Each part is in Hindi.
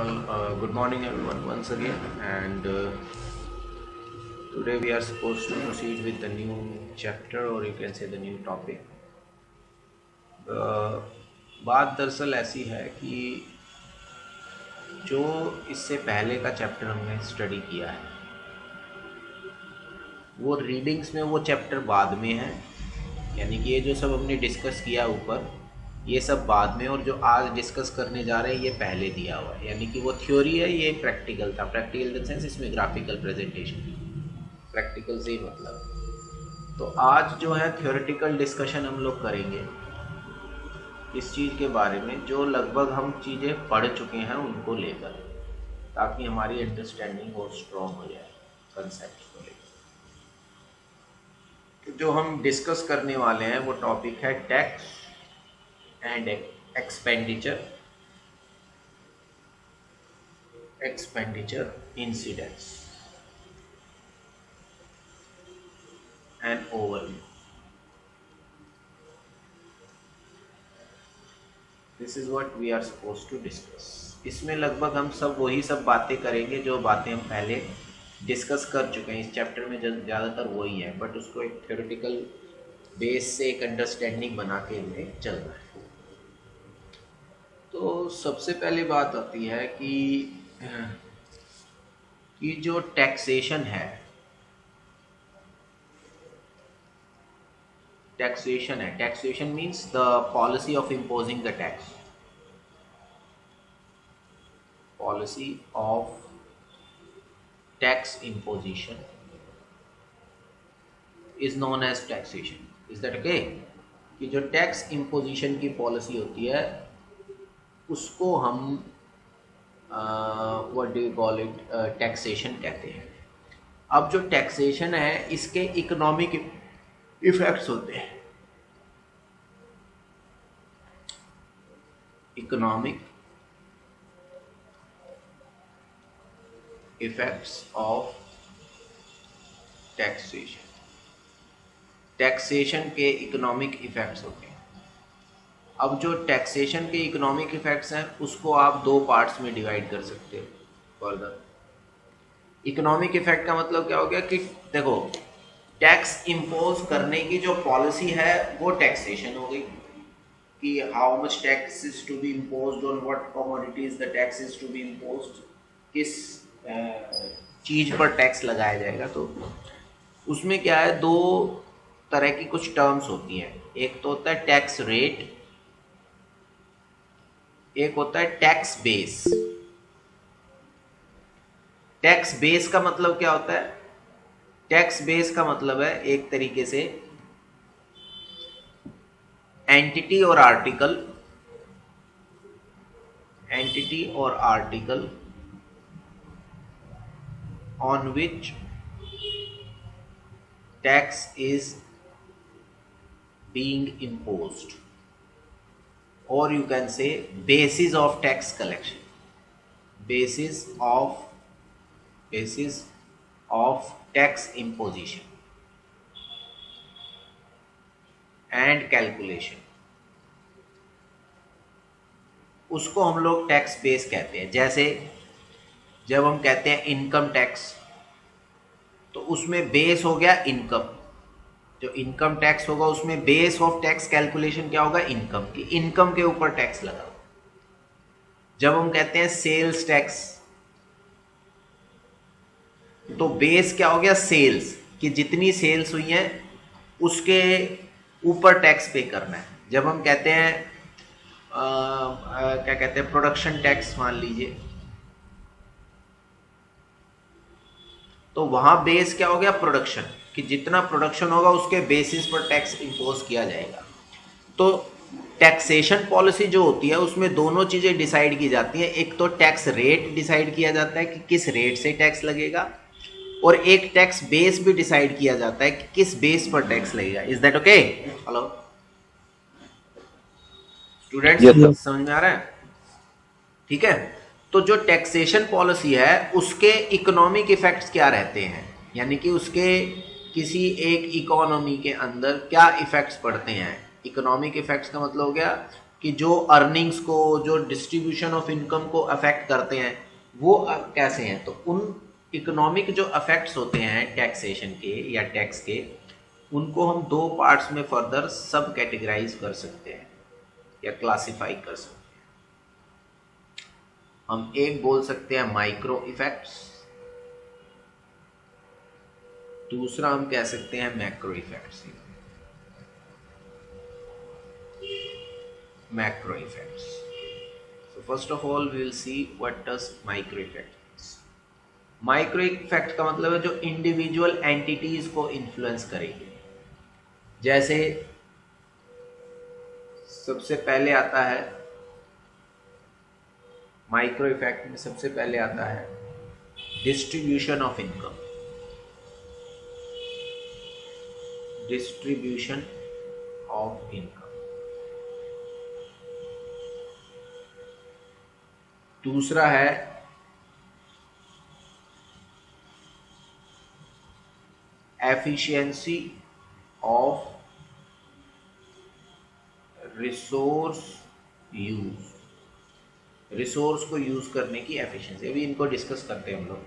Good morning, everyone, once again. And today we are supposed to proceed with the new chapter, or you can say the new topic. बात दरअसल ऐसी है कि जो इससे पहले का चैप्टर हमने स्टडी किया है, वो रीडिंग्स में वो चैप्टर बाद में है, यानी कि ये जो सब हमने डिस्कस किया ऊपर, ये सब बाद में, और जो आज डिस्कस करने जा रहे हैं ये पहले दिया हुआ है। यानी कि वो थ्योरी है, ये प्रैक्टिकल था। प्रैक्टिकल इन द सेंस इसमें ग्राफिकल प्रेजेंटेशन, प्रैक्टिकल से ही मतलब। तो आज जो है थ्योरेटिकल डिस्कशन हम लोग करेंगे इस चीज़ के बारे में, जो लगभग हम चीज़ें पढ़ चुके हैं उनको लेकर, ताकि हमारी अंडरस्टैंडिंग और स्ट्रॉन्ग हो जाए कंसेप्ट को लेकर। तो जो हम डिस्कस करने वाले हैं वो टॉपिक है tax and expenditure incidents and overview. This is what we are suppose to discuss. इसमें लगभग हम सब वही सब बातें करेंगे जो बातें हम पहले डिस्कस कर चुके हैं। इस चैप्टर में ज़्यादातर वही है, बट उसको एक थ्योरेटिकल बेस से एक अंडरस्टैंडिंग बना के हमें चलना है। तो सबसे पहली बात आती है कि जो टैक्सेशन है, taxation means the policy of imposing the tax, policy of tax imposition is known as taxation. Is that okay? कि जो टैक्स इम्पोजिशन की पॉलिसी होती है उसको हम what do you call it, taxation कहते हैं। अब जो टैक्सेशन है इसके इकोनॉमिक इफेक्ट्स होते हैं, economic effects of taxation. Taxation के इकोनॉमिक इफेक्ट्स होते हैं। अब जो टैक्सेशन के इकोनॉमिक इफेक्ट्स हैं उसको आप दो पार्ट्स में डिवाइड कर सकते हो फर्दर। इकोनॉमिक इफेक्ट का मतलब क्या हो गया कि देखो, टैक्स इम्पोज करने की जो पॉलिसी है वो टैक्सेशन हो गई, कि how much tax is to be imposed on what commodities the tax is to be imposed, किस चीज़ पर टैक्स लगाया जाएगा। तो उसमें क्या है, दो तरह की कुछ टर्म्स होती हैं। एक तो होता है टैक्स रेट, एक होता है टैक्स बेस। टैक्स बेस का मतलब क्या होता है? टैक्स बेस का मतलब है एक तरीके से एंटिटी और article on which tax is being imposed, और you can say basis of tax collection, basis of tax imposition and calculation, उसको हम लोग टैक्स बेस कहते हैं। जैसे जब हम कहते हैं इनकम टैक्स, तो उसमें बेस हो गया इनकम। जो इनकम टैक्स होगा उसमें बेस ऑफ टैक्स कैलकुलेशन क्या होगा? इनकम की, इनकम के ऊपर टैक्स लगा। जब हम कहते हैं सेल्स टैक्स, तो बेस क्या हो गया? सेल्स, कि जितनी सेल्स हुई हैं उसके ऊपर टैक्स पे करना है। जब हम कहते हैं क्या कहते हैं, प्रोडक्शन टैक्स मान लीजिए, तो वहां बेस क्या हो गया? प्रोडक्शन, कि जितना प्रोडक्शन होगा उसके बेसिस पर टैक्स इम्पोज किया जाएगा। तो टैक्सेशन पॉलिसी जो होती है उसमें दोनों चीज़ें डिसाइड की जाती हैं। एक तो टैक्स रेट डिसाइड किया जाता है कि किस रेट से टैक्स लगेगा, और एक टैक्स बेस भी डिसाइड किया जाता है कि किस बेस पर टैक्स लगेगा। Is that okay? Hello students, समझ में आ रहा है? ठीक है। तो जो टैक्सेशन पॉलिसी है उसके इकोनॉमिक इफेक्ट्स क्या रहते हैं, यानी कि उसके किसी एक इकोनॉमी के अंदर क्या इफेक्ट्स पड़ते हैं। इकोनॉमिक इफेक्ट्स का मतलब हो गया कि जो अर्निंग्स को, जो डिस्ट्रीब्यूशन ऑफ इनकम को अफेक्ट करते हैं वो कैसे हैं। तो उन इकोनॉमिक जो अफेक्ट्स होते हैं टैक्सेशन के या टैक्स के, उनको हम दो पार्ट्स में फर्दर सब कैटेगराइज कर सकते हैं या क्लासिफाई कर सकते हैं। हम एक बोल सकते हैं माइक्रो इफेक्ट्स, दूसरा हम कह सकते हैं macro effects. Macro effects, so first of all we will see what does micro effect means। Micro effect का मतलब है जो इंडिविजुअल एंटिटीज को इन्फ्लुएंस करेगी। जैसे सबसे पहले आता है माइक्रो इफेक्ट में, सबसे पहले आता है distribution of income. Distribution of income. दूसरा है efficiency of resource use. Resource को यूज करने की एफिशिएंसी, अभी इनको डिस्कस करते हैं हम लोग।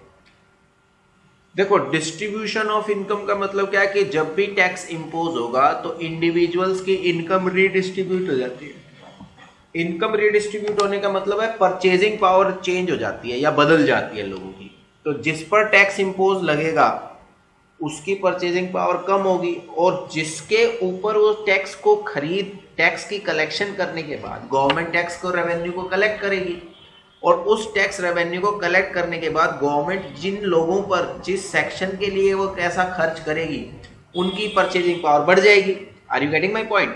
देखो, डिस्ट्रीब्यूशन ऑफ इनकम का मतलब क्या है कि जब भी टैक्स इंपोज होगा तो इंडिविजुअल्स की इनकम रीडिस्ट्रीब्यूट हो जाती है। इनकम रीडिस्ट्रीब्यूट होने का मतलब है परचेजिंग पावर चेंज हो जाती है या बदल जाती है लोगों की। तो जिस पर टैक्स इंपोज लगेगा उसकी परचेजिंग पावर कम होगी, और जिसके ऊपर वो टैक्स को टैक्स की कलेक्शन करने के बाद गवर्नमेंट टैक्स को रेवेन्यू को कलेक्ट करेगी, और उस टैक्स रेवेन्यू को कलेक्ट करने के बाद गवर्नमेंट जिन लोगों पर जिस सेक्शन के लिए वो कैसा खर्च करेगी उनकी परचेजिंग पावर बढ़ जाएगी। Are you getting my point?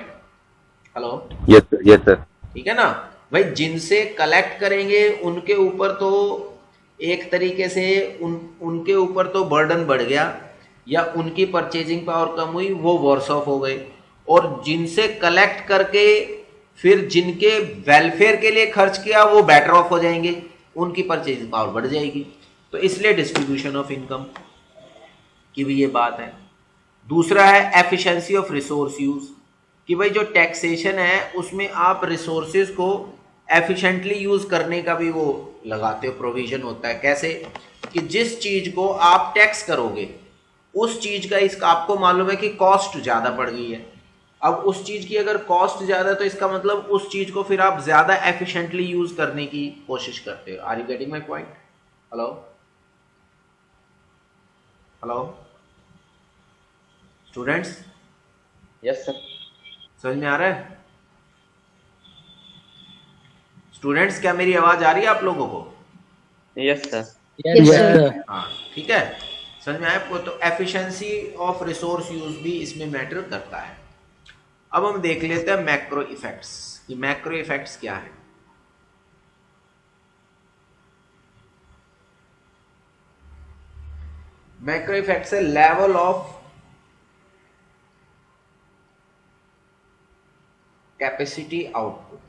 Hello? Yes sir. ठीक है ना भाई, जिनसे कलेक्ट करेंगे उनके ऊपर तो एक तरीके से उनके ऊपर तो बर्डन बढ़ गया या उनकी परचेजिंग पावर कम हुई, वो वर्स ऑफ हो गए। और जिनसे कलेक्ट करके फिर जिनके वेलफेयर के लिए खर्च किया वो बेटर ऑफ हो जाएंगे, उनकी परचेजिंग पावर बढ़ जाएगी। तो इसलिए डिस्ट्रीब्यूशन ऑफ इनकम की भी ये बात है। दूसरा है एफिशिएंसी ऑफ रिसोर्स यूज, कि भाई जो टैक्सेशन है उसमें आप रिसोर्सेज को एफिशिएंटली यूज करने का भी वो लगाते हो, प्रोविजन होता है। कैसे कि जिस चीज को आप टैक्स करोगे उस चीज का इसका आपको मालूम है कि कॉस्ट ज्यादा पड़ गई है। अब उस चीज की अगर कॉस्ट ज्यादा है तो इसका मतलब उस चीज को फिर आप ज्यादा एफिशिएंटली यूज करने की कोशिश करते हो। Are you getting my point? Hello? Hello students? Yes sir. समझ में आ रहा है स्टूडेंट्स? क्या मेरी आवाज आ रही है आप लोगों को? Yes sir. Yes sir. हाँ, ठीक है, समझ में आया आपको? तो एफिशिएंसी ऑफ रिसोर्स यूज भी इसमें मैटर करता है। अब हम देख लेते हैं मैक्रो इफेक्ट्स। ये मैक्रो इफेक्ट्स क्या है? मैक्रो इफेक्ट्स है लेवल ऑफ कैपेसिटी आउटपुट।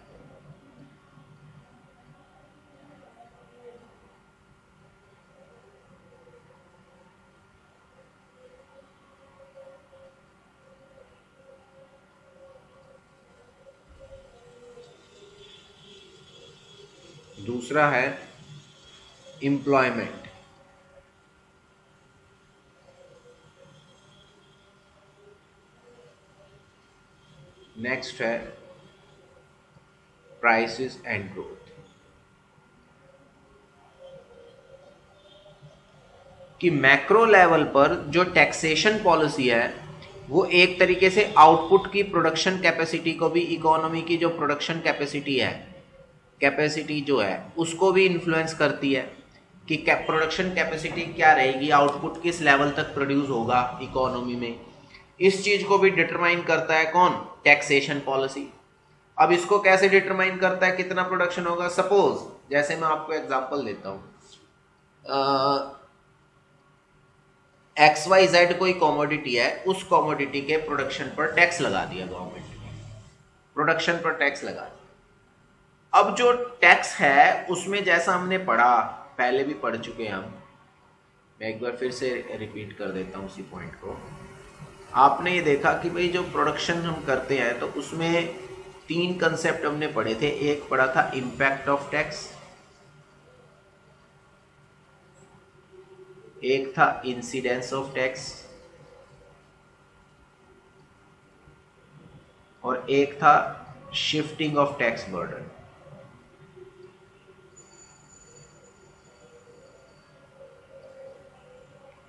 दूसरा है एम्प्लॉयमेंट। नेक्स्ट है प्राइसेस एंड ग्रोथ। कि मैक्रो लेवल पर जो टैक्सेशन पॉलिसी है वो एक तरीके से आउटपुट की प्रोडक्शन कैपेसिटी को भी, इकोनॉमी की जो प्रोडक्शन कैपेसिटी जो है उसको भी इन्फ्लुएंस करती है कि प्रोडक्शन कैपेसिटी क्या रहेगी, आउटपुट किस लेवल तक प्रोड्यूस होगा इकोनॉमी में। इस चीज को भी डिटरमाइन करता है कौन? Taxation policy. अब इसको कैसे डिटरमाइन करता है कितना प्रोडक्शन होगा? सपोज जैसे मैं आपको एग्जांपल देता हूं, XYZ कोई कमोडिटी है, उस कमोडिटी के प्रोडक्शन पर टैक्स लगा दिया गवर्नमेंट ने, प्रोडक्शन पर टैक्स लगा दिया। अब जो टैक्स है उसमें जैसा हमने पढ़ा, पहले भी पढ़ चुके हैं हम, मैं एक बार फिर से रिपीट कर देता हूं उसी पॉइंट को। आपने ये देखा कि भाई जो प्रोडक्शन हम करते हैं तो उसमें तीन कंसेप्ट हमने पढ़े थे। एक पढ़ा था इम्पैक्ट ऑफ टैक्स, एक था इंसिडेंस ऑफ टैक्स, और एक था शिफ्टिंग ऑफ टैक्स बर्डन।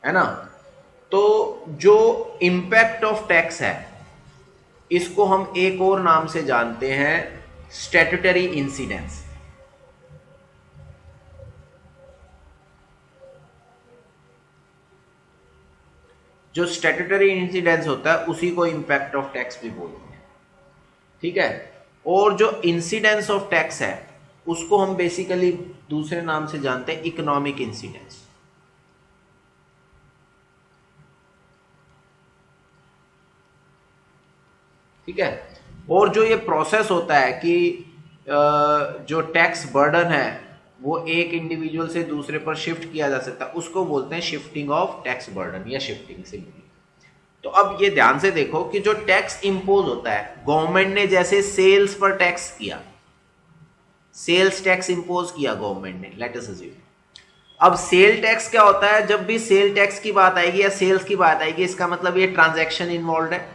है ना? तो जो इम्पैक्ट ऑफ टैक्स है इसको हम एक और नाम से जानते हैं, स्टैट्यूटरी इंसिडेंस। जो स्टैट्यूटरी इंसिडेंस होता है उसी को इम्पैक्ट ऑफ टैक्स भी बोलते हैं। ठीक है? और जो इंसिडेंस ऑफ टैक्स है उसको हम बेसिकली दूसरे नाम से जानते हैं, इकोनॉमिक इंसिडेंस। ठीक है? और जो ये प्रोसेस होता है कि जो टैक्स बर्डन है वो एक इंडिविजुअल से दूसरे पर शिफ्ट किया जा सकता है, उसको बोलते हैं शिफ्टिंग ऑफ टैक्स बर्डन या शिफ्टिंग सिंपली। तो अब ये ध्यान से देखो कि जो टैक्स इंपोज होता है, गवर्नमेंट ने जैसे सेल्स पर टैक्स किया, सेल्स टैक्स इंपोज किया गवर्नमेंट ने, लेट अस अज्यूम। अब सेल टैक्स क्या होता है? जब भी सेल टैक्स की बात आएगी या सेल्स की बात आएगी, इसका मतलब ये ट्रांजैक्शन इन्वॉल्व है।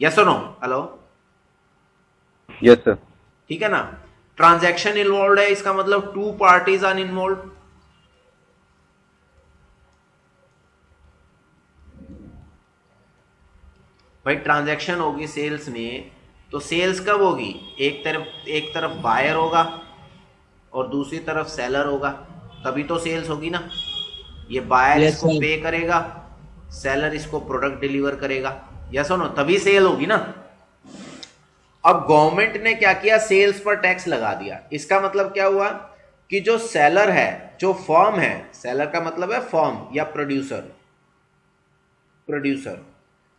यस और नो? हेलो? Yes sir. ठीक है ना? ट्रांजैक्शन इन्वॉल्व है, इसका मतलब टू पार्टीज आर इन्वॉल्व। भाई ट्रांजैक्शन होगी सेल्स में, तो सेल्स कब होगी? एक तरफ बायर होगा और दूसरी तरफ सेलर होगा, तभी तो सेल्स होगी ना। ये बायर Yes, इसको sir. पे करेगा, सेलर इसको प्रोडक्ट डिलीवर करेगा। यस और नो? तभी सेल होगी ना। अब गवर्नमेंट ने क्या किया? सेल्स पर टैक्स लगा दिया। इसका मतलब क्या हुआ कि जो सेलर है, जो फर्म है, सेलर का मतलब है फर्म या प्रोड्यूसर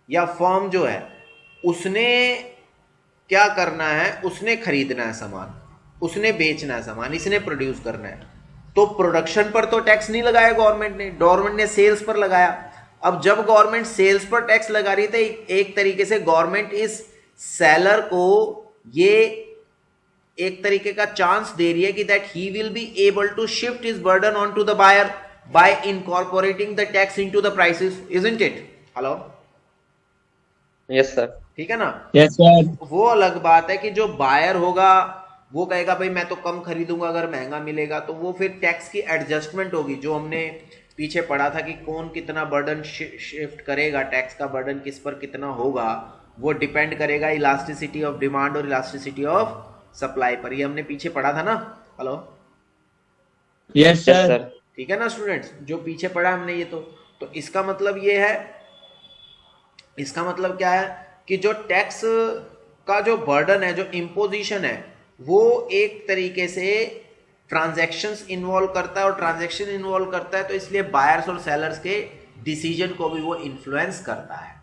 या फर्म जो है, उसने क्या करना है? उसने खरीदना है सामान, उसने बेचना है सामान, इसने प्रोड्यूस करना है। तो प्रोडक्शन पर तो टैक्स नहीं लगाया गवर्नमेंट ने सेल्स पर लगाया। अब जब गवर्नमेंट सेल्स पर टैक्स लगा रही थी, एक तरीके से गवर्नमेंट इस सेलर को ये एक तरीके का चांस दे रही है कि that he will be able to shift his burden on to the buyer by incorporating the tax into the prices, isn't it? Hello? Yes sir. ठीक है ना? Yes sir. वो अलग बात है कि जो बायर होगा वो कहेगा भाई मैं तो कम खरीदूंगा अगर महंगा मिलेगा, तो वो फिर टैक्स की एडजस्टमेंट होगी। जो हमने पीछे पढ़ा था कि कौन कितना बर्डन शिफ्ट करेगा, टैक्स का बर्डन किस पर कितना होगा, वो डिपेंड करेगा इलास्टिसिटी ऑफ डिमांड और इलास्टिसिटी ऑफ सप्लाई पर। ये हमने पीछे पढ़ा था ना। Hello? Yes yes sir. Sir. ठीक है ना स्टूडेंट्स? जो पीछे पढ़ा हमने ये तो इसका मतलब ये है, इसका मतलब क्या है कि जो टैक्स का जो बर्डन है, जो इम्पोजिशन है, वो एक तरीके से ट्रांजैक्शंस इन्वॉल्व करता है, और ट्रांजैक्शन इन्वॉल्व करता है तो इसलिए बायर्स और सेलर्स के डिसीजन को भी वो इन्फ्लुएंस करता है।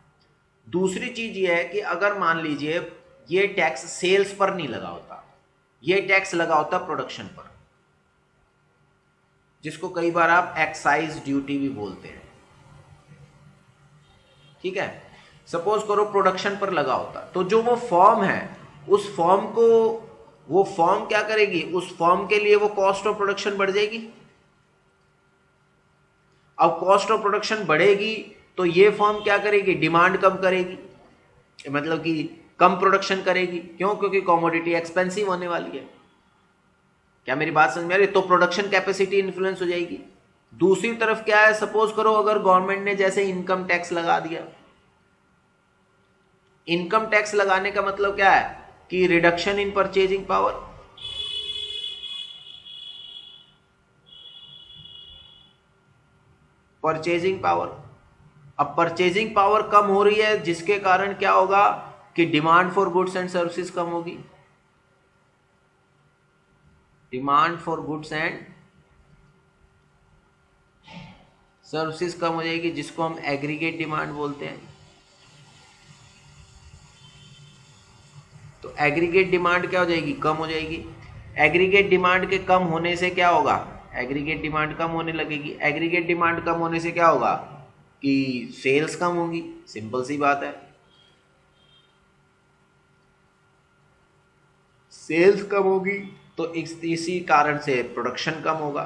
दूसरी चीज ये है कि अगर मान लीजिए ये टैक्स सेल्स पर नहीं लगा होता, ये टैक्स लगा होता प्रोडक्शन पर, जिसको कई बार आप एक्साइज ड्यूटी भी बोलते हैं। ठीक है? सपोज करो प्रोडक्शन पर लगा होता, तो जो वो फॉर्म है, उस फॉर्म को वो फॉर्म क्या करेगी? उस फॉर्म के लिए वो कॉस्ट ऑफ प्रोडक्शन बढ़ जाएगी। अब कॉस्ट ऑफ प्रोडक्शन बढ़ेगी तो ये फॉर्म क्या करेगी? डिमांड कम करेगी, मतलब कि कम प्रोडक्शन करेगी। क्यों? क्योंकि कमोडिटी एक्सपेंसिव होने वाली है। क्या मेरी बात समझ में आ रही है? तो प्रोडक्शन कैपेसिटी इन्फ्लुएंस हो जाएगी। दूसरी तरफ क्या है? सपोज करो अगर गवर्नमेंट ने जैसे इनकम टैक्स लगा दिया। इनकम टैक्स लगाने का मतलब क्या है कि reduction in purchasing power. Purchasing power, अब परचेजिंग पावर कम हो रही है, जिसके कारण क्या होगा कि demand for goods and services कम होगी। Demand for goods and services कम हो जाएगी, जिसको हम एग्रीगेट डिमांड बोलते हैं। तो एग्रीगेट डिमांड क्या हो जाएगी? कम हो जाएगी। एग्रीगेट डिमांड के कम होने से क्या होगा? एग्रीगेट डिमांड कम होने लगेगी। एग्रीगेट डिमांड कम होने से क्या होगा कि सेल्स कम होंगी। सिंपल सी बात है। सेल्स कम होगी तो इसी कारण से प्रोडक्शन कम होगा,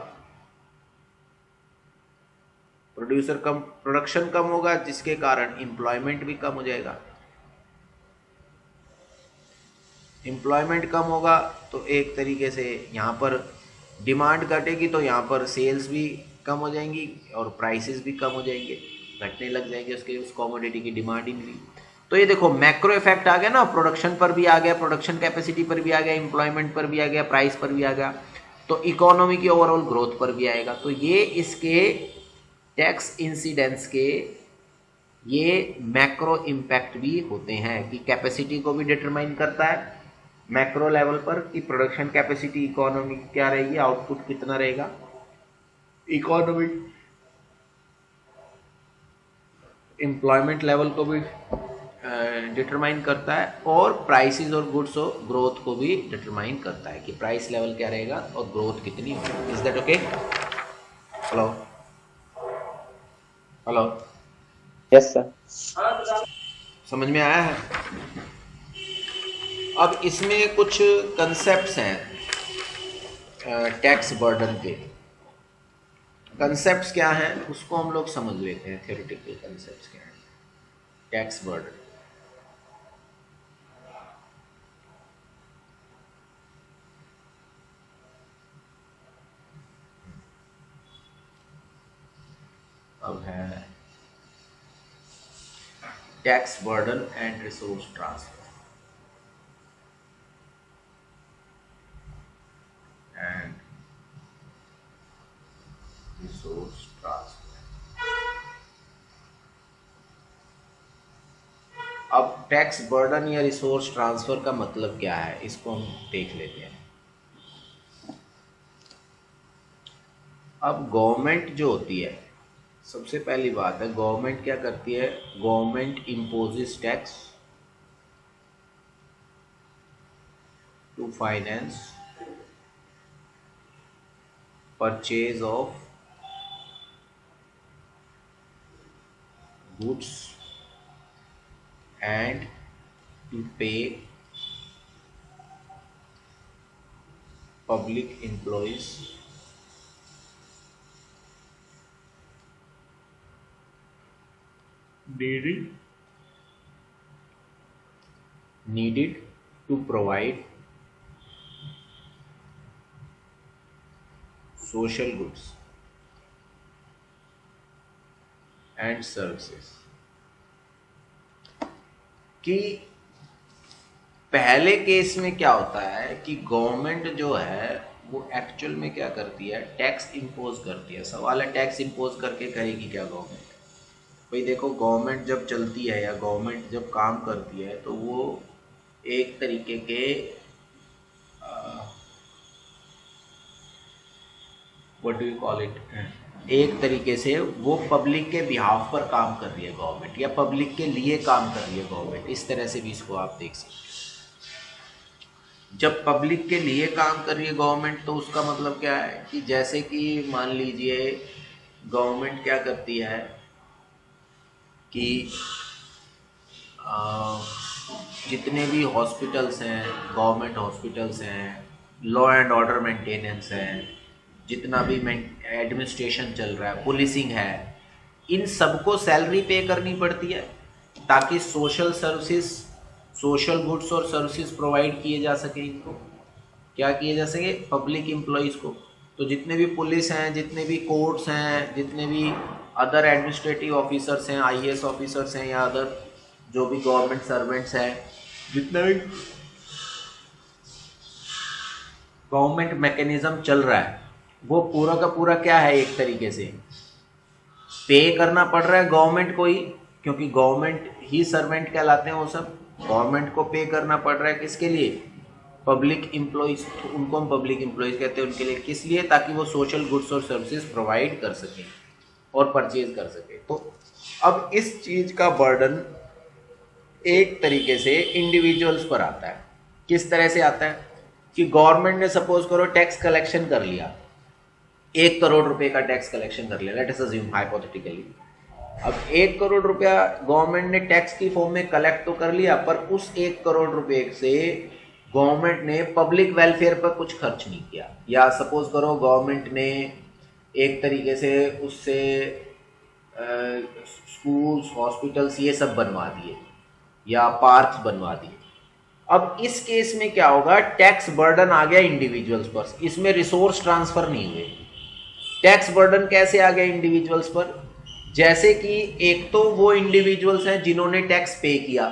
प्रोडक्शन कम होगा जिसके कारण एम्प्लॉयमेंट भी कम हो जाएगा। एम्प्लॉयमेंट कम होगा तो एक तरीके से यहाँ पर डिमांड घटेगी तो यहाँ पर सेल्स भी कम हो जाएंगी और प्राइसेस भी कम हो जाएंगे, घटने लग जाएंगे उसके, उस कमोडिटी की डिमांड ही नहीं। तो ये देखो मैक्रो इफेक्ट आ गया ना, प्रोडक्शन पर भी आ गया, प्रोडक्शन कैपेसिटी पर भी आ गया, एम्प्लॉयमेंट पर भी आ गया, प्राइस पर भी आ गया, तो इकोनॉमी की ओवरऑल ग्रोथ पर भी आएगा। तो ये इसके टैक्स इंसिडेंस के ये मैक्रो इम्पैक्ट भी होते हैं कि कैपेसिटी को भी डिटरमाइन करता है मैक्रो लेवल पर कि प्रोडक्शन कैपेसिटी इकोनॉमी क्या रहेगी, आउटपुट कितना रहेगा, इकोनॉमी एम्प्लॉयमेंट लेवल को भी डिटरमाइन करता है और प्राइसेस और गुड्स और ग्रोथ को भी डिटरमाइन करता है कि प्राइस लेवल क्या रहेगा और ग्रोथ कितनी होगी। Is that okay? Hello hello, yes sir. समझ में आया है? अब इसमें कुछ कंसेप्ट्स हैं टैक्स बर्डन के। कंसेप्ट्स क्या हैं उसको हम लोग समझ लेते हैं, थ्योरेटिकल कंसेप्ट्स क्या हैं टैक्स बर्डन। अब है tax burden and resource transfer and resource transfer. अब टैक्स बर्डन या रिसोर्स ट्रांसफर का मतलब क्या है इसको हम देख लेते हैं। अब गवर्नमेंट जो होती है, सबसे पहली बात है गवर्नमेंट क्या करती है, government imposes tax to finance purchase of goods and to pay public employees needed to provide social goods and services. कि पहले केस में क्या होता है कि गवर्नमेंट जो है वो एक्चुअल में क्या करती है, टैक्स इम्पोज करती है। सवाल है टैक्स इम्पोज करके करेगी क्या गवर्नमेंट? भाई देखो गवर्नमेंट जब चलती है या गवर्नमेंट जब काम करती है तो वो एक तरीके के what do you call it, एक तरीके से वो पब्लिक के बिहाफ पर काम कर रही है गवर्नमेंट या पब्लिक के लिए काम कर रही है गवर्नमेंट, इस तरह से भी इसको आप देख सकते हैं। जब पब्लिक के लिए काम कर रही है गवर्नमेंट तो उसका मतलब क्या है कि जैसे कि मान लीजिए गवर्नमेंट क्या करती है कि जितने भी हॉस्पिटल्स हैं, गवर्नमेंट हॉस्पिटल्स हैं, लॉ एंड ऑर्डर मेंटेनेंस है, जितना भी एडमिनिस्ट्रेशन चल रहा है, पुलिसिंग है, इन सबको सैलरी पे करनी पड़ती है ताकि सोशल सर्विसेज, सोशल गुड्स और सर्विसेज प्रोवाइड किए जा सके। इनको क्या किए जा सके, पब्लिक एम्प्लॉयज़ को। तो जितने भी पुलिस हैं, जितने भी कोर्ट्स हैं, जितने भी अदर एडमिनिस्ट्रेटिव ऑफिसर्स हैं, आईएएस ऑफिसर्स हैं या अदर जो भी गवर्नमेंट सर्वेंट्स हैं, जितने भी गवर्नमेंट मैकेनिज्म चल रहा है वो पूरा का पूरा क्या है, एक तरीके से पे करना पड़ रहा है गवर्नमेंट को ही, क्योंकि गवर्नमेंट ही सर्वेंट कहलाते हैं वो सब। गवर्नमेंट को पे करना पड़ रहा है किसके लिए, पब्लिक एम्प्लॉयज़, उनको हम पब्लिक एम्प्लॉयज़ कहते हैं। उनके लिए किस लिए, ताकि वो सोशल गुड्स और सर्विसेज प्रोवाइड कर सकें और परचेज कर सके। तो अब इस चीज़ का बर्डन एक तरीके से इंडिविजुअल्स पर आता है। किस तरह से आता है कि गवर्नमेंट ने सपोज करो टैक्स कलेक्शन कर लिया, 1 करोड़ रुपए का टैक्स कलेक्शन कर लिया, लेट अस अज्यूम हाइपोथेटिकली। अब 1 करोड़ रुपया गवर्नमेंट ने टैक्स की फॉर्म में कलेक्ट तो कर लिया, पर उस 1 करोड़ रुपए से गवर्नमेंट ने पब्लिक वेलफेयर पर कुछ खर्च नहीं किया, या सपोज करो गवर्नमेंट ने एक तरीके से उससे स्कूल्स, हॉस्पिटल्स ये सब बनवा दिए या पार्क्स बनवा दिए। अब इस केस में क्या होगा, टैक्स बर्डन आ गया इंडिविजुअल्स पर, इसमें रिसोर्स ट्रांसफर नहीं हुए। टैक्स बर्डन कैसे आ गया इंडिविजुअल्स पर, जैसे कि एक तो वो इंडिविजुअल्स हैं जिन्होंने टैक्स पे किया,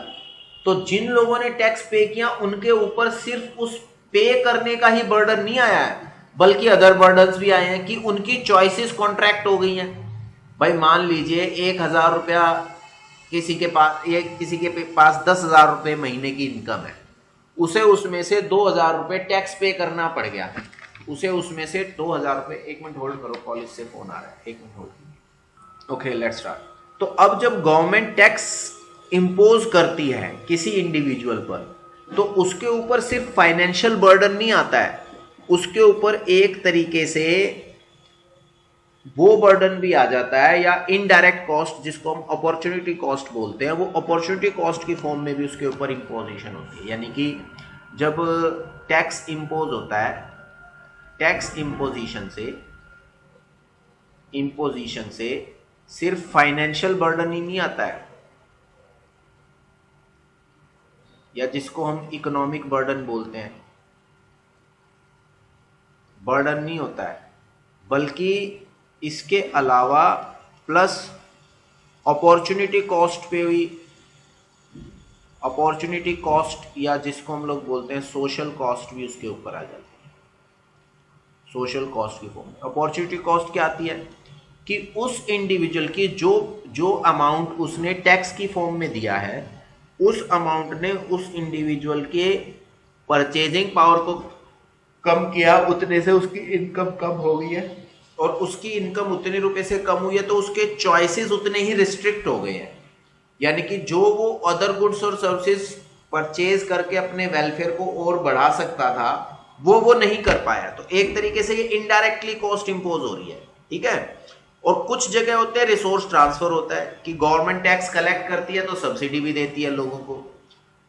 तो जिन लोगों ने टैक्स पे किया उनके ऊपर सिर्फ उस पे करने का ही बर्डन नहीं आया है, बल्कि अदर बर्डन्स भी आए हैं कि उनकी चॉइसेस कॉन्ट्रैक्ट हो गई हैं। भाई मान लीजिए 1,000 रुपया किसी के पास 10,000 रुपये महीने की इनकम है, उसे उसमें से 2,000 रुपये टैक्स पे करना पड़ गया, उसे उसमें से 2,000 रुपये, एक मिनट होल्ड करो, कॉलेज से फोन आ रहा है, एक minute hold. Okay let's start. तो अब जब गवर्नमेंट टैक्स इंपोज करती है किसी इंडिविजुअल पर, तो उसके ऊपर सिर्फ फाइनेंशियल बर्डन नहीं आता है, उसके ऊपर एक तरीके से वो बर्डन भी आ जाता है, या इनडायरेक्ट कॉस्ट जिसको हम अपॉर्चुनिटी कॉस्ट बोलते हैं, वो अपॉर्चुनिटी कॉस्ट की फॉर्म में भी उसके ऊपर इंपोजिशन होती है। यानी कि जब टैक्स इंपोज होता है, टैक्स इंपोजिशन से सिर्फ फाइनेंशियल बर्डन ही नहीं आता है, या जिसको हम इकोनॉमिक बर्डन बोलते हैं, बर्डन नहीं होता है, बल्कि इसके अलावा प्लस अपॉर्चुनिटी कॉस्ट पे हुई, अपॉर्चुनिटी कॉस्ट या जिसको हम लोग बोलते हैं सोशल कॉस्ट भी उसके ऊपर आ जाती है। सोशल कॉस्ट की फॉर्म अपॉर्चुनिटी कॉस्ट क्या आती है कि उस इंडिविजुअल की जो अमाउंट उसने टैक्स की फॉर्म में दिया है, उस अमाउंट ने उस इंडिविजुअल के परचेजिंग पावर को कम किया, उतने से उसकी इनकम कम हो गई है, और उसकी इनकम उतने रुपए से कम हुई है तो उसके चॉइसेस उतने ही रिस्ट्रिक्ट हो गए हैं। यानी कि जो वो अदर गुड्स और सर्विसेज परचेज करके अपने वेलफेयर को और बढ़ा सकता था, वो नहीं कर पाया। तो एक तरीके से ये इनडायरेक्टली कॉस्ट इंपोज हो रही है, ठीक है। और कुछ जगह होते हैं रिसोर्स ट्रांसफर होता है कि गवर्नमेंट टैक्स कलेक्ट करती है तो सब्सिडी भी देती है लोगों को,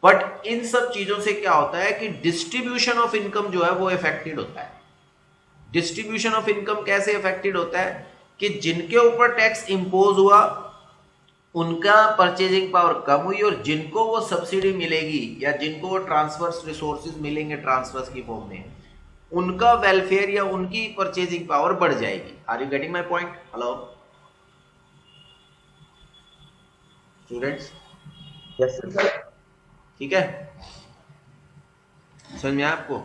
बट इन सब चीजों से क्या होता है कि डिस्ट्रीब्यूशन ऑफ इनकम जो है वो इफेक्टेड होता है। डिस्ट्रीब्यूशन ऑफ इनकम कैसे इफेक्टेड होता है कि जिनके ऊपर टैक्स इंपोज हुआ उनका परचेजिंग पावर कम हुई, और जिनको वो सब्सिडी मिलेगी या जिनको वो ट्रांसफर्स रिसोर्सेज मिलेंगे ट्रांसफर्स की फॉर्म में, उनका वेलफेयर या उनकी परचेजिंग पावर बढ़ जाएगी। Are you getting my point? Hello students, yes sir. ठीक है, समझ में आया आपको?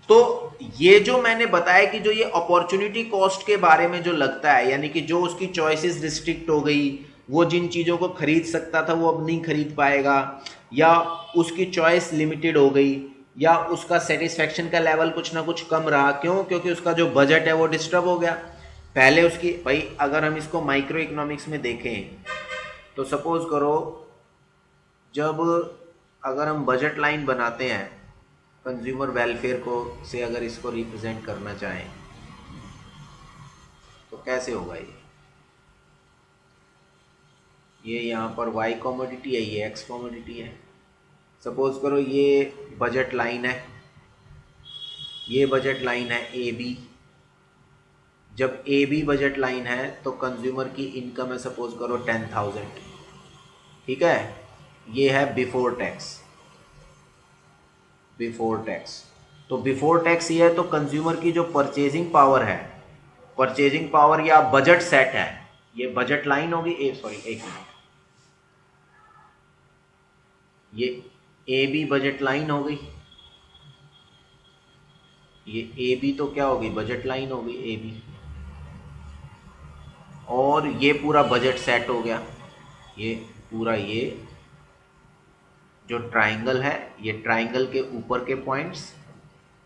तो ये जो मैंने बताया कि जो ये अपॉर्चुनिटी कॉस्ट के बारे में जो लगता है, यानी कि जो उसकी चॉइसेस रिस्ट्रिक्ट हो गई, वो जिन चीज़ों को खरीद सकता था वो अब नहीं खरीद पाएगा, या उसकी चॉइस लिमिटेड हो गई, या उसका सेटिस्फेक्शन का लेवल कुछ ना कुछ कम रहा। क्यों? क्योंकि उसका जो बजट है वो डिस्टर्ब हो गया। पहले उसकी, भाई अगर हम इसको माइक्रो इकोनॉमिक्स में देखें तो सपोज करो जब अगर हम बजट लाइन बनाते हैं कंज्यूमर वेलफेयर को से अगर इसको रिप्रेजेंट करना चाहें तो कैसे होगा? ये यहाँ पर y कॉमोडिटी है, ये x कॉमोडिटी है। सपोज करो ये बजट लाइन है, ये बजट लाइन है AB। जब AB बजट लाइन है तो कंज्यूमर की इनकम है सपोज करो 10,000, ठीक है। ये है बिफोर टैक्स, बिफोर टैक्स। तो बिफोर टैक्स ये है, तो कंज्यूमर की जो परचेजिंग पावर है, परचेजिंग पावर या बजट सेट है, ये बजट लाइन होगी। एक मिनट, ये AB बजट लाइन हो गई, ये AB तो क्या होगी? बजट लाइन होगी AB, और ये पूरा बजट सेट हो गया। ये पूरा, ये जो ट्राइंगल है, ये ट्राइंगल के ऊपर के पॉइंट्स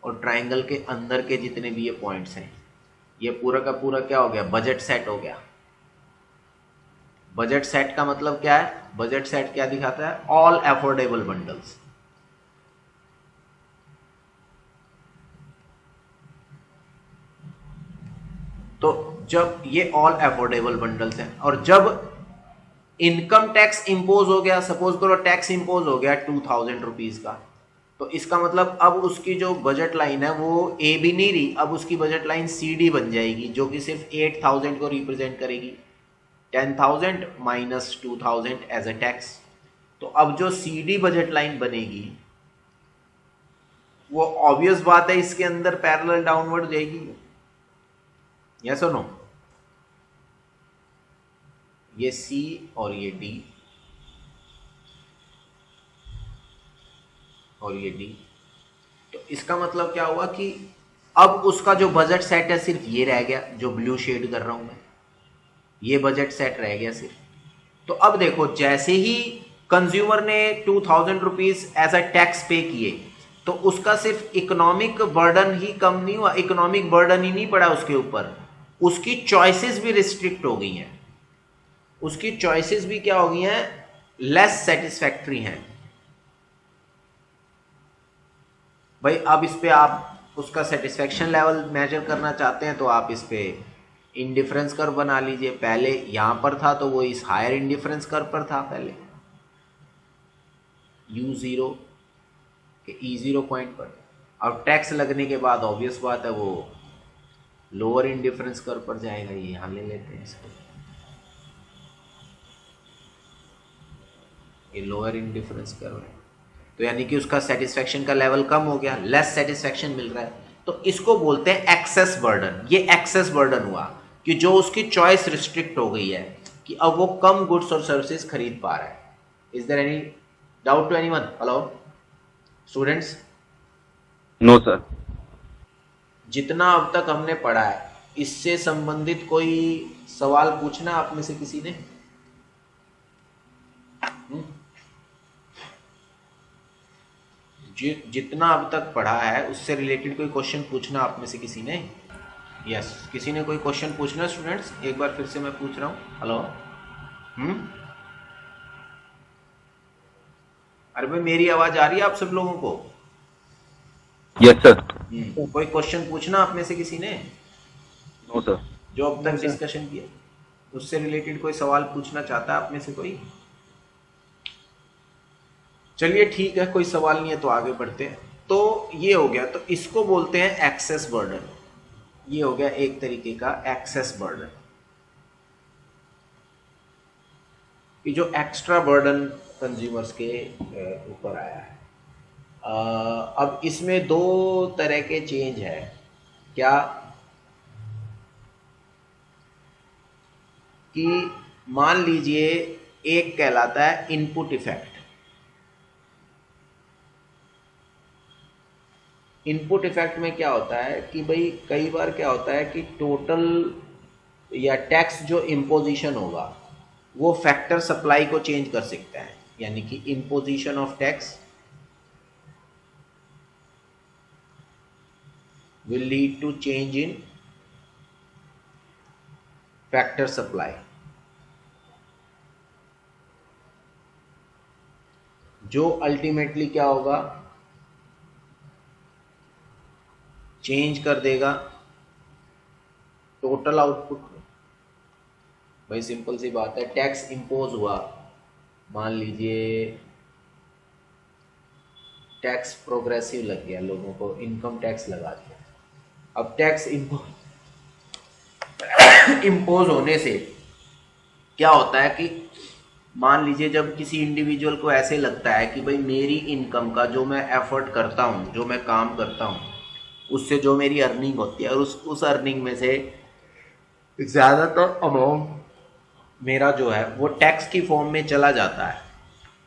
और ट्राइंगल के अंदर के जितने भी ये पॉइंट्स हैं, ये पूरा का पूरा क्या हो गया? बजट सेट हो गया। बजट सेट का मतलब क्या है? बजट सेट क्या दिखाता है? All affordable bundles. तो जब ये ऑल अफोर्डेबल बंडल्स हैं, और जब इनकम टैक्स इंपोज हो गया, सपोज करो टैक्स इंपोज हो गया 2,000 रुपीज का, तो इसका मतलब अब उसकी जो बजट लाइन है वो ए भी नहीं रही, अब उसकी बजट लाइन सी डी बन जाएगी, जो कि सिर्फ 8000 को रिप्रेजेंट करेगी, 10,000 माइनस 2000 एज अ टैक्स। तो अब जो सी डी बजट लाइन बनेगी वो ऑब्वियस बात है इसके अंदर पैरेलल डाउनवर्ड जाएगी, यस और नो? ये सी और ये डी और ये डी, तो इसका मतलब क्या हुआ कि अब उसका जो बजट सेट है सिर्फ ये रह गया, जो ब्लू शेड कर रहा हूं मैं, ये बजट सेट रह गया सिर्फ। तो अब देखो जैसे ही कंज्यूमर ने 2000 रुपीज एज अ टैक्स पे किए तो उसका सिर्फ इकोनॉमिक बर्डन ही कम नहीं हुआ, इकोनॉमिक बर्डन ही नहीं पड़ा उसके ऊपर, उसकी चॉइसेस भी रिस्ट्रिक्ट हो गई हैं, उसकी चॉइसेस भी क्या हो गई हैं, लेस सेटिस्फैक्ट्री हैं। भाई अब इस पे आप उसका सेटिस्फैक्शन लेवल मेजर करना चाहते हैं तो आप इस पे इंडिफरेंस कर्व बना लीजिए, पहले यहां पर था तो वो इस हायर इंडिफरेंस कर्व पर था पहले, U0 के E0 पॉइंट पर। अब टैक्स लगने के बाद ऑब्वियस बात है वो लोअर इंडिफरेंस कर्व पर जाएगा, ये यहां ले लेते हैं इसको, ये लोअर इंडिफरेंस कर्व है, तो यानी कि उसका सेटिस्फैक्शन का लेवल कम हो गया, लेस सेटिस्फैक्शन मिल रहा है, तो इसको बोलते हैं एक्सेस बर्डन। ये एक्सेस बर्डन हुआ कि जो उसकी चॉइस रिस्ट्रिक्ट हो गई है कि अब वो कम गुड्स और सर्विसेज खरीद पा रहा है। Is there any doubt to anyone? Hello students? No sir. जितना अब तक हमने पढ़ा है इससे संबंधित कोई सवाल पूछना आप में से किसी ने? जितना अब तक पढ़ा है उससे रिलेटेड कोई क्वेश्चन पूछना आप में से किसी ने? यस, किसी ने कोई क्वेश्चन पूछना स्टूडेंट्स? एक बार फिर से मैं पूछ रहा हूँ, हेलो। अरे भाई मेरी आवाज आ रही है आप सब लोगों को? Yes sir. कोई क्वेश्चन पूछना आप में से किसी ने? No sir. जो अब तक डिस्कशन किया उससे रिलेटेड कोई सवाल पूछना चाहता है आप में से कोई? चलिए ठीक है, कोई सवाल नहीं है तो आगे बढ़ते हैं। तो ये हो गया, तो इसको बोलते हैं एक्सेस बर्डन। ये हो गया एक तरीके का एक्सेस बर्डन, कि जो एक्स्ट्रा बर्डन कंज्यूमर्स के ऊपर आया है। अब इसमें दो तरह के चेंज है। क्या? कि मान लीजिए एक कहलाता है इनपुट इफेक्ट। इनपुट इफेक्ट में क्या होता है कि भाई कई बार क्या होता है कि टोटल या टैक्स जो इम्पोजिशन होगा वो फैक्टर सप्लाई को चेंज कर सकता है, यानी कि imposition of tax will lead to change in factor supply। जो अल्टीमेटली क्या होगा, चेंज कर देगा टोटल आउटपुट में। भाई सिंपल सी बात है, टैक्स इंपोज हुआ, मान लीजिए टैक्स प्रोग्रेसिव लग गया, लोगों को इनकम टैक्स लगा दिया। अब टैक्स इम्पोज होने से क्या होता है कि मान लीजिए जब किसी इंडिविजुअल को ऐसे लगता है कि भाई मेरी इनकम का जो मैं एफर्ट करता हूँ, जो मैं काम करता हूँ, उससे जो मेरी अर्निंग होती है और उस अर्निंग में से ज़्यादातर अमाउंट मेरा जो है वो टैक्स की फॉर्म में चला जाता है,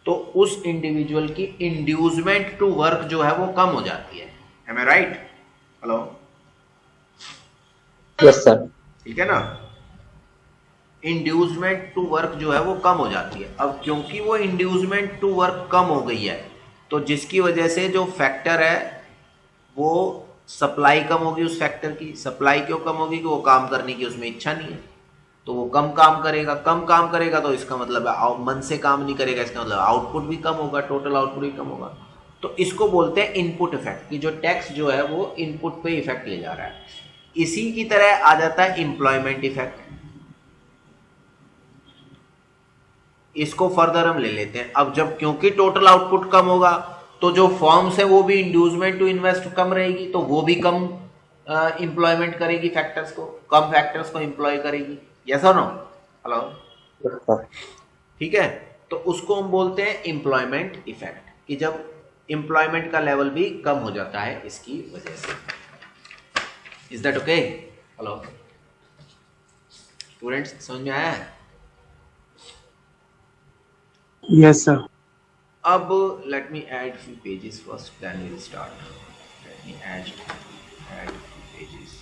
तो उस इंडिविजुअल की इंड्यूसमेंट टू वर्क जो है वो कम हो जाती है। एम आई राइट? हेलो? Yes sir. ठीक है ना? इंड्यूसमेंट टू वर्क जो है वो कम हो जाती है। अब क्योंकि वो इंड्यूसमेंट टू वर्क कम हो गई है तो जिसकी वजह से जो फैक्टर है वो सप्लाई कम होगी, उस फैक्टर की सप्लाई क्यों कम होगी कि वो काम करने की उसमें इच्छा नहीं है, तो वो कम काम करेगा। कम काम करेगा तो इसका मतलब है मन से काम नहीं करेगा, इसका मतलब आउटपुट भी कम होगा, टोटल आउटपुट भी कम होगा। तो इसको बोलते हैं इनपुट इफेक्ट, कि जो टैक्स जो है वो इनपुट पे इफेक्ट ले जा रहा है। इसी की तरह आ जाता है एम्प्लॉयमेंट इफेक्ट। इसको फर्दर हम ले लेते हैं। अब जब क्योंकि टोटल आउटपुट कम होगा तो जो फर्म्स है वो भी इंड्यूसमेंट टू इन्वेस्ट कम रहेगी, तो वो भी कम एम्प्लॉयमेंट करेगी, फैक्टर्स को कम फैक्टर्स को एम्प्लॉय करेगी। यस और नो? Hello, Yes, sir. ठीक है। तो उसको हम बोलते हैं एम्प्लॉयमेंट इफेक्ट, कि जब एम्प्लॉयमेंट का लेवल भी कम हो जाता है इसकी वजह से। Is that okay? Hello students, समझ में आया है? Yes, sir. अब let me add few pages first, then we'll start. Let me add few pages.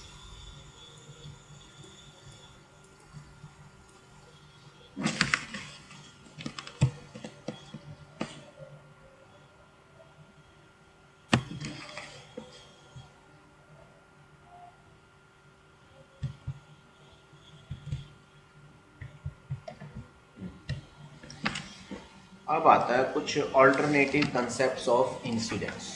अब आता है कुछ alternative concepts of incidence.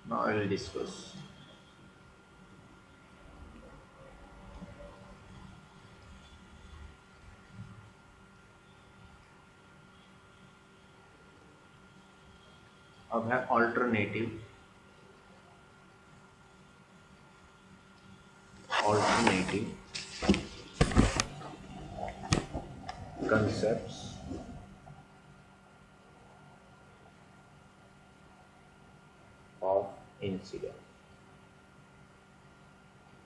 Now I will discuss. अब है alternative concepts of incidence,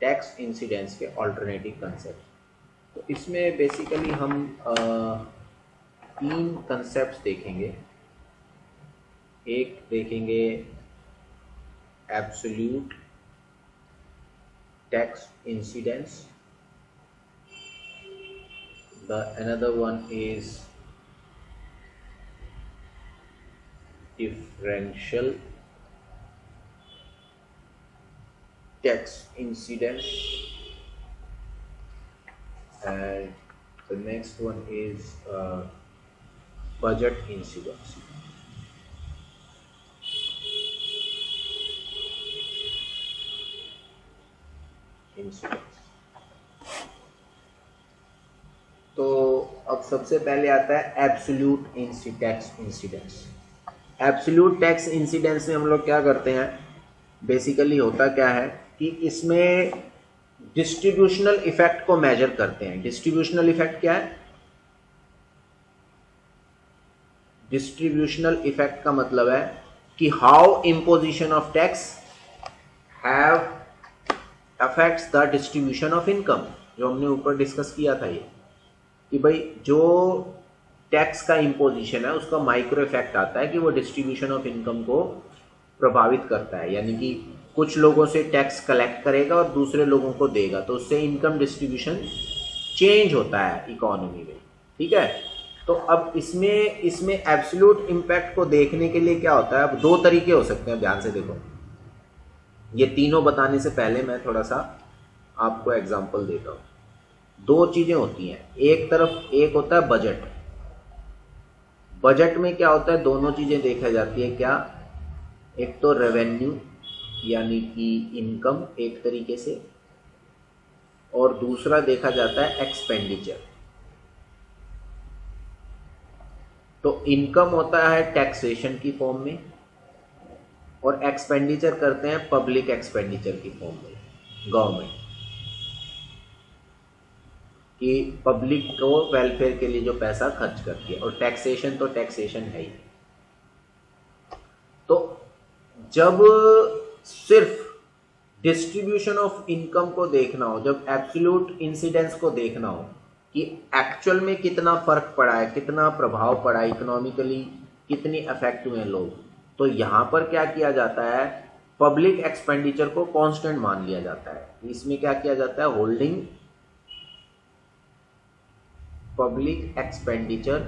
tax incidence के ऑल्टरनेटिव कंसेप्ट। तो इसमें बेसिकली हम तीन कंसेप्ट्स देखेंगे। एक देखेंगे absolute tax incidence, the another one is differential tax incidence, and the next one is budget incidence. तो अब सबसे पहले आता है absolute tax incidence. Absolute tax incidence में हम लोग क्या करते हैं, बेसिकली होता क्या है कि इसमें डिस्ट्रीब्यूशनल इफेक्ट को मेजर करते हैं। डिस्ट्रीब्यूशनल इफेक्ट क्या है? डिस्ट्रीब्यूशनल इफेक्ट का मतलब है कि how imposition of tax have affects the distribution of income, जो हमने ऊपर डिस्कस किया था ये, कि भाई जो टैक्स का इम्पोजिशन है उसका माइक्रो इफेक्ट आता है कि वो डिस्ट्रीब्यूशन ऑफ इनकम को प्रभावित करता है। यानी कि कुछ लोगों से टैक्स कलेक्ट करेगा और दूसरे लोगों को देगा, तो उससे इनकम डिस्ट्रीब्यूशन चेंज होता है इकोनॉमी में। ठीक है, तो अब इसमें एब्सोल्यूट इम्पैक्ट को देखने के लिए क्या होता है, अब दो तरीके हो सकते हैं, ध्यान से देखो। ये तीनों बताने से पहले मैं थोड़ा सा आपको एग्जांपल देता हूँ। दो चीजें होती हैं, एक होता है बजट। बजट में क्या होता है, दोनों चीजें देखा जाती है। क्या? एक तो रेवेन्यू यानी कि इनकम एक तरीके से, और दूसरा देखा जाता है एक्सपेंडिचर। तो इनकम होता है टैक्सेशन की फॉर्म में, और एक्सपेंडिचर करते हैं पब्लिक एक्सपेंडिचर की फॉर्म में, गवर्नमेंट कि पब्लिक को वेलफेयर के लिए जो पैसा खर्च करती है। और टैक्सेशन तो टैक्सेशन है ही। तो जब सिर्फ डिस्ट्रीब्यूशन ऑफ इनकम को देखना हो, जब एब्सोल्यूट इंसिडेंस को देखना हो कि एक्चुअल में कितना फर्क पड़ा है, कितना प्रभाव पड़ा है, इकोनॉमिकली कितनी अफेक्ट हुए लोग, तो यहां पर क्या किया जाता है, पब्लिक एक्सपेंडिचर को कांस्टेंट मान लिया जाता है। इसमें क्या किया जाता है, होल्डिंग पब्लिक एक्सपेंडिचर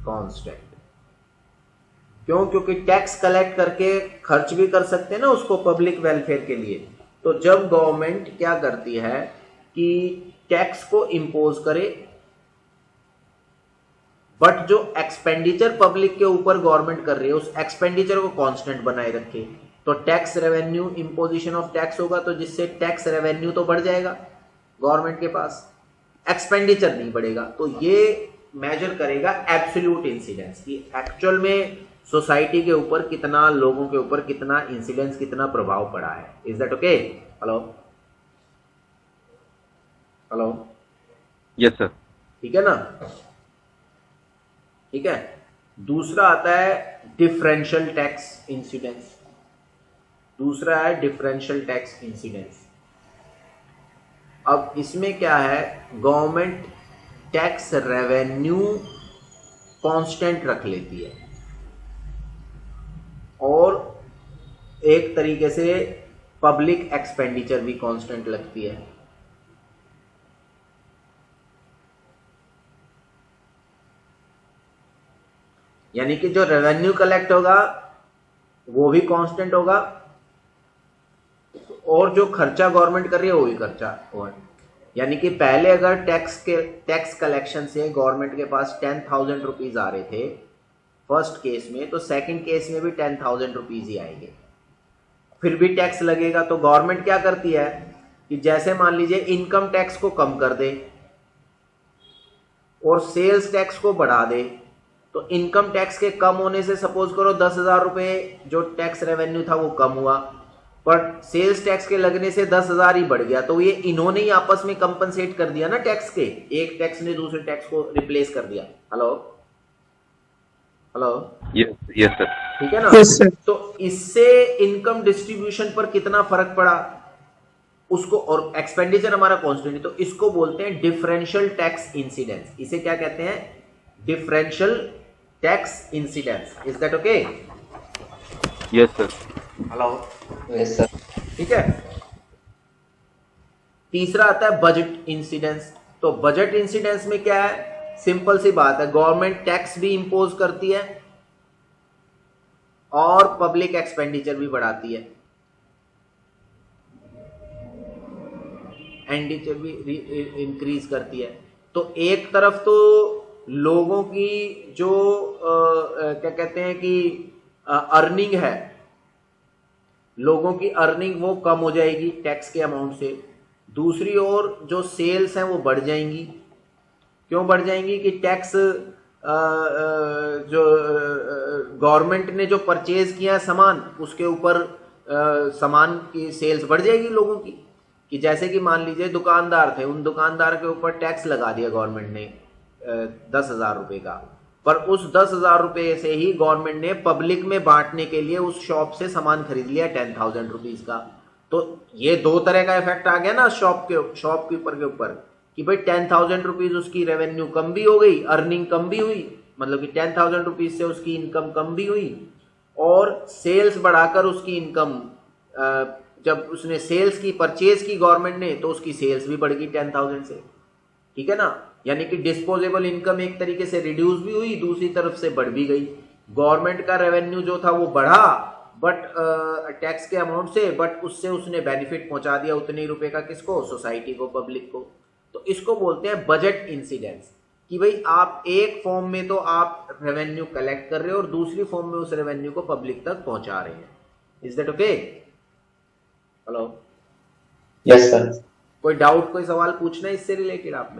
कांस्टेंट। क्यों? क्योंकि टैक्स कलेक्ट करके खर्च भी कर सकते हैं ना उसको पब्लिक वेलफेयर के लिए। तो जब गवर्नमेंट क्या करती है कि टैक्स को इंपोज करे, बट जो एक्सपेंडिचर पब्लिक के ऊपर गवर्नमेंट कर रही है उस एक्सपेंडिचर को कांस्टेंट बनाए रखे, तो tax revenue, imposition of tax होगा, तो जिससे टैक्स रेवेन्यू तो बढ़ जाएगा, गवर्नमेंट के पास, एक्सपेंडिचर नहीं बढ़ेगा। तो ये मेजर करेगा एब्सोल्यूट इंसिडेंस कि एक्चुअल में सोसाइटी के ऊपर कितना, लोगों के ऊपर कितना इंसिडेंस, कितना प्रभाव पड़ा है। Is that okay? Hello hello, Yes, sir. ठीक है ना? ठीक है। दूसरा आता है डिफरेंशियल टैक्स इंसिडेंस। दूसरा है डिफरेंशियल टैक्स इंसिडेंस। अब इसमें क्या है, गवर्नमेंट टैक्स रेवेन्यू कांस्टेंट रख लेती है और एक तरीके से पब्लिक एक्सपेंडिचर भी कांस्टेंट लगती है। यानी कि जो रेवेन्यू कलेक्ट होगा वो भी कांस्टेंट होगा और जो खर्चा गवर्नमेंट कर रही है वो भी खर्चा होगा। यानी कि पहले अगर टैक्स कलेक्शन से गवर्नमेंट के पास 10,000 रुपीज आ रहे थे फर्स्ट केस में, तो सेकंड केस में भी 10,000 रुपीज ही आएंगे, फिर भी टैक्स लगेगा। तो गवर्नमेंट क्या करती है कि जैसे मान लीजिए इनकम टैक्स को कम कर दे और सेल्स टैक्स को बढ़ा दे, तो इनकम टैक्स के कम होने से सपोज करो 10,000 रुपए जो टैक्स रेवेन्यू था वो कम हुआ, पर सेल्स टैक्स के लगने से 10,000 ही बढ़ गया। तो ये इन्होंने ही आपस में कंपनसेट कर दिया ना टैक्स के, एक टैक्स ने दूसरे टैक्स को रिप्लेस कर दिया। Hello hello, Yes, yes, sir. ठीक है ना? Yes, sir. तो इससे इनकम डिस्ट्रीब्यूशन पर कितना फर्क पड़ा उसको, और एक्सपेंडिचर हमारा कांस्टेंट है, तो इसको बोलते हैं डिफरेंशियल टैक्स इंसिडेंस। इसे क्या कहते हैं? Differential tax incidence. Is that okay? Yes, sir. Hello, Yes, sir. ठीक है। तीसरा आता है बजट इंसिडेंस। तो बजट इंसिडेंस में क्या है, सिंपल सी बात है, गवर्नमेंट टैक्स भी इंपोज करती है और पब्लिक एक्सपेंडिचर भी बढ़ाती है, एक्सपेंडिचर भी इंक्रीज करती है। तो एक तरफ तो लोगों की जो क्या कहते हैं कि अर्निंग है, लोगों की अर्निंग वो कम हो जाएगी टैक्स के अमाउंट से। दूसरी ओर जो सेल्स हैं वो बढ़ जाएंगी। क्यों बढ़ जाएंगी? कि टैक्स जो गवर्नमेंट ने जो परचेज किया है सामान, उसके ऊपर सामान की सेल्स बढ़ जाएगी लोगों की। कि जैसे कि मान लीजिए दुकानदार थे, उन दुकानदार के ऊपर टैक्स लगा दिया गवर्नमेंट ने 10,000 रुपए का, पर उस 10,000 रुपए से ही गवर्नमेंट ने पब्लिक में बांटने के लिए उस शॉप से सामान खरीद लिया 10,000 रुपीज का। तो ये दो तरह का इफेक्ट आ गया ना शॉपकीपर के ऊपर, कि भाई 10,000 रुपीज उसकी रेवेन्यू कम भी हो गई, अर्निंग कम भी हुई, मतलब कि 10,000 रुपीज से उसकी इनकम कम भी हुई, और सेल्स बढ़ाकर उसकी इनकम, जब उसने सेल्स की परचेज की गवर्नमेंट ने, तो उसकी सेल्स भी बढ़ गई 10,000 से। ठीक है ना? यानी कि डिस्पोजेबल इनकम एक तरीके से रिड्यूस भी हुई, दूसरी तरफ से बढ़ भी गई। गवर्नमेंट का रेवेन्यू जो था वो बढ़ा बट टैक्स के अमाउंट से, बट उससे उसने बेनिफिट पहुंचा दिया उतने ही रुपए का, किसको? सोसाइटी को, पब्लिक को। तो इसको बोलते हैं बजट इंसिडेंस, कि भाई आप एक फॉर्म में तो आप रेवेन्यू कलेक्ट कर रहे हो और दूसरी फॉर्म में उस रेवेन्यू को पब्लिक तक पहुंचा रहे हैं। Is that okay? Hello, Yes, sir. कोई डाउट, कोई सवाल पूछना है इससे रिलेटेड आप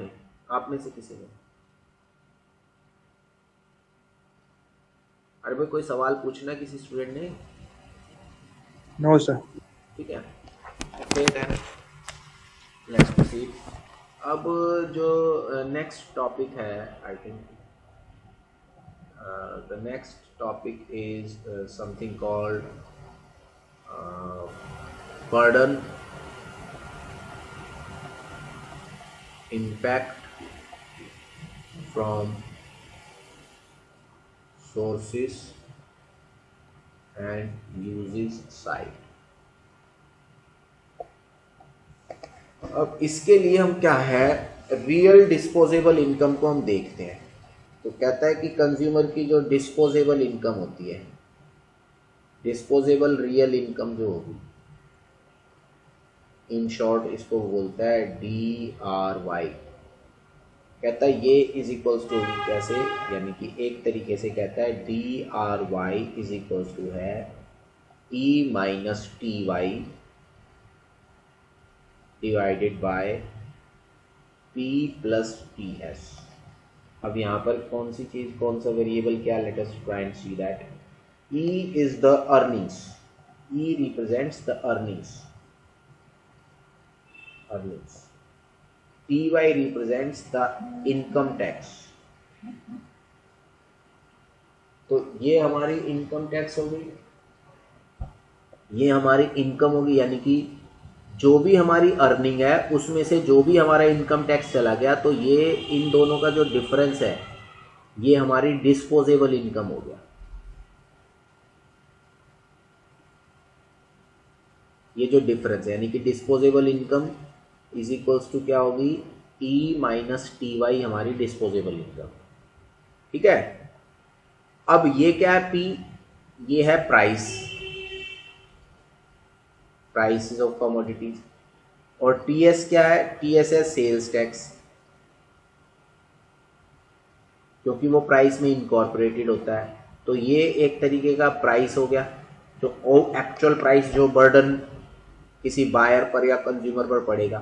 में से किसी ने? अरे भाई, कोई सवाल पूछना है किसी स्टूडेंट ने? No, sir. ठीक है, ओके देन लेट्स प्रोसीड। अब जो नेक्स्ट टॉपिक है, I think the next topic is something called burden, impact from sources and uses side। अब इसके लिए हम क्या है, रियल डिस्पोजेबल इनकम को हम देखते हैं। तो कहता है कि कंज्यूमर की जो डिस्पोजेबल इनकम होती है, डिस्पोजेबल रियल इनकम जो होगी, इन शॉर्ट इसको बोलता है DRY। कहता है ये इज इक्वल्स टू कैसे, यानी कि एक तरीके से कहता है DRY इज इक्वल्स टू है E minus TY divided by P plus T S. अब यहाँ पर कौन सी चीज, कौन सा वेरिएबल क्या, let us try and see that. E is the earnings. E represents the earnings. Ty represents the income tax. तो ये हमारी इनकम टैक्स हो गई, ये हमारी इनकम होगी, यानी कि जो भी हमारी अर्निंग है उसमें से जो भी हमारा इनकम टैक्स चला गया, तो ये इन दोनों का जो डिफरेंस है ये हमारी डिस्पोजेबल इनकम हो गया। ये जो डिफरेंस है यानी कि disposable income is equals to क्या होगी, ई माइनस टी वाई हमारी डिस्पोजेबल इनकम। ठीक है, अब ये क्या है, पी, ये है प्राइस, प्राइसेस ऑफ कमोडिटीज, और टीएस क्या है, टीएस है सेल्स टैक्स, क्योंकि वो प्राइस में इनकॉर्पोरेटेड होता है। तो ये एक तरीके का प्राइस हो गया, जो एक्चुअल प्राइस जो बर्डन किसी बायर पर या कंज्यूमर पर पड़ेगा।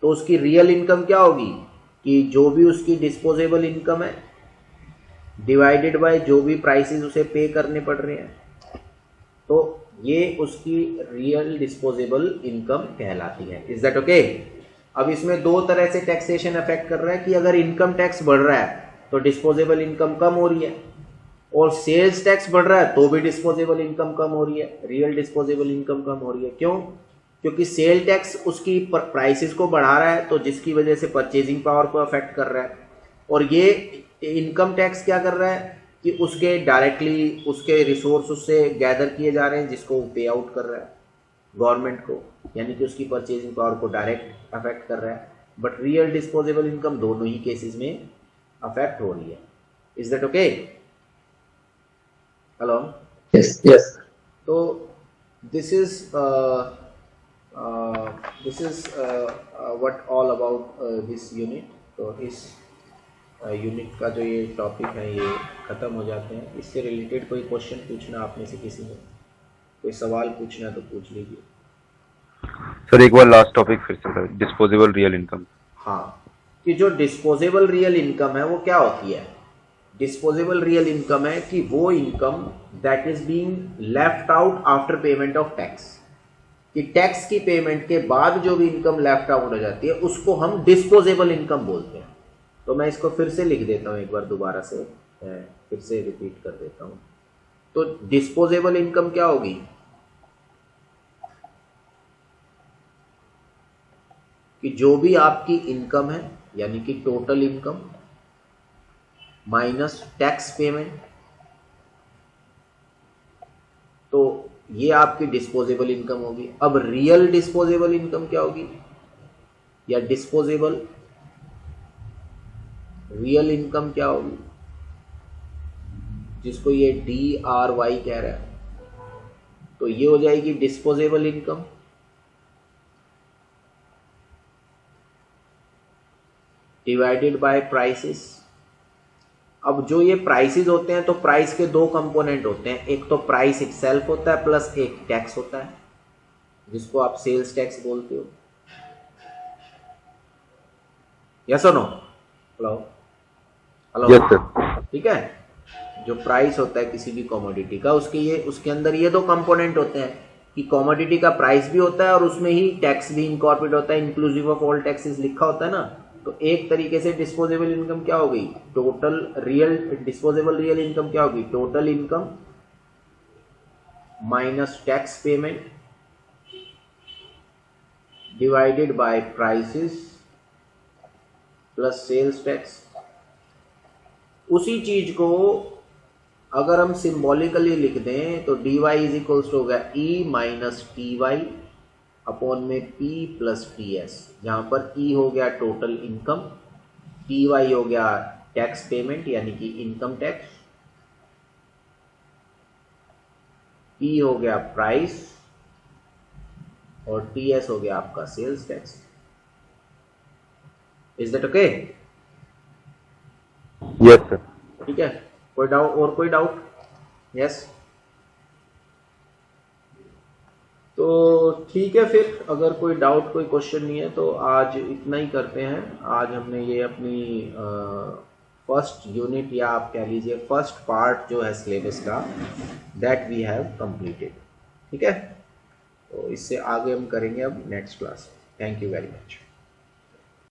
तो उसकी रियल इनकम क्या होगी कि जो भी उसकी डिस्पोजेबल इनकम है डिवाइडेड बाय जो भी प्राइसेस उसे पे करने पड़ रहे हैं, तो ये उसकी रियल डिस्पोजेबल इनकम कहलाती है। Is that okay? अब इसमें दो तरह से टैक्सेशन अफेक्ट कर रहा है कि अगर इनकम टैक्स बढ़ रहा है तो डिस्पोजेबल इनकम कम हो रही है, और सेल्स टैक्स बढ़ रहा है तो भी डिस्पोजेबल इनकम कम हो रही है, रियल डिस्पोजेबल इनकम कम हो रही है। क्यों? क्योंकि सेल टैक्स उसकी प्राइसेस को बढ़ा रहा है, तो जिसकी वजह से परचेजिंग पावर को अफेक्ट कर रहा है, और ये इनकम टैक्स क्या कर रहा है कि उसके डायरेक्टली उसके रिसोर्स उससे गैदर किए जा रहे हैं, जिसको पे आउट कर रहा है गवर्नमेंट को, यानी कि उसकी परचेजिंग पावर को डायरेक्ट अफेक्ट कर रहा है। बट रियल डिस्पोजेबल इनकम दोनों ही केसेस में अफेक्ट हो रही है। Is that okay? Hello? Yes, yes. तो this is what all about this unit. तो इस यूनिट का जो ये टॉपिक है ये ख़त्म हो जाते हैं। इससे रिलेटेड कोई क्वेश्चन पूछना आप में से किसी ने, कोई सवाल पूछना है तो पूछ लीजिए। सर एक बार लास्ट टॉपिक फिर से, डिस्पोजेबल रियल इनकम। हाँ, कि जो डिस्पोजेबल रियल इनकम है वो क्या होती है? डिस्पोजेबल रियल इनकम है कि वो income that is being left out after payment of tax, कि टैक्स की पेमेंट के बाद जो भी इनकम लेफ्ट आउट हो जाती है उसको हम डिस्पोजेबल इनकम बोलते हैं। तो मैं इसको फिर से लिख देता हूं, एक बार दोबारा से फिर से रिपीट कर देता हूं। तो डिस्पोजेबल इनकम क्या होगी? कि जो भी आपकी इनकम है यानी कि total income minus tax payment, तो ये आपकी डिस्पोजेबल इनकम होगी। अब रियल डिस्पोजेबल इनकम क्या होगी, या डिस्पोजेबल रियल इनकम क्या होगी, जिसको ये DRY कह रहा है, तो ये हो जाएगी disposable income divided by prices. अब जो ये प्राइसेस होते हैं, तो प्राइस के दो कंपोनेंट होते हैं, एक तो प्राइस इटसेल्फ होता है प्लस एक टैक्स होता है जिसको आप सेल्स टैक्स बोलते हो। यस और no? Hello? Hello? Yes sir. ठीक है, जो प्राइस होता है किसी भी कमोडिटी का, उसके अंदर ये दो कंपोनेंट होते हैं कि कमोडिटी का प्राइस भी होता है और उसमें ही टैक्स भी इनकॉर्पोरेट होता है, इंक्लूसिव ऑफ ऑल टैक्सेस लिखा होता है ना। तो एक तरीके से डिस्पोजेबल इनकम क्या हो गई, total real disposable real income क्या होगी, total income minus tax payment divided by prices plus sales tax. उसी चीज को अगर हम सिंबॉलिकली लिख दें तो dy इज इक्वल्स टू होगा e minus T Y upon में p प्लस टी एस, जहां पर e हो गया टोटल इनकम, टी वाई हो गया टैक्स पेमेंट यानी कि इनकम टैक्स, p हो गया प्राइस और टी एस हो गया आपका sales tax. Is that okay? Yes sir. ठीक है, कोई डाउट और कोई डाउट? यस? तो ठीक है, फिर अगर कोई डाउट कोई क्वेश्चन नहीं है तो आज इतना ही करते हैं। आज हमने ये अपनी फर्स्ट यूनिट या आप कह लीजिए फर्स्ट पार्ट जो है सिलेबस का दैट वी हैव कंप्लीटेड। ठीक है, तो इससे आगे हम करेंगे अब next class. Thank you very much.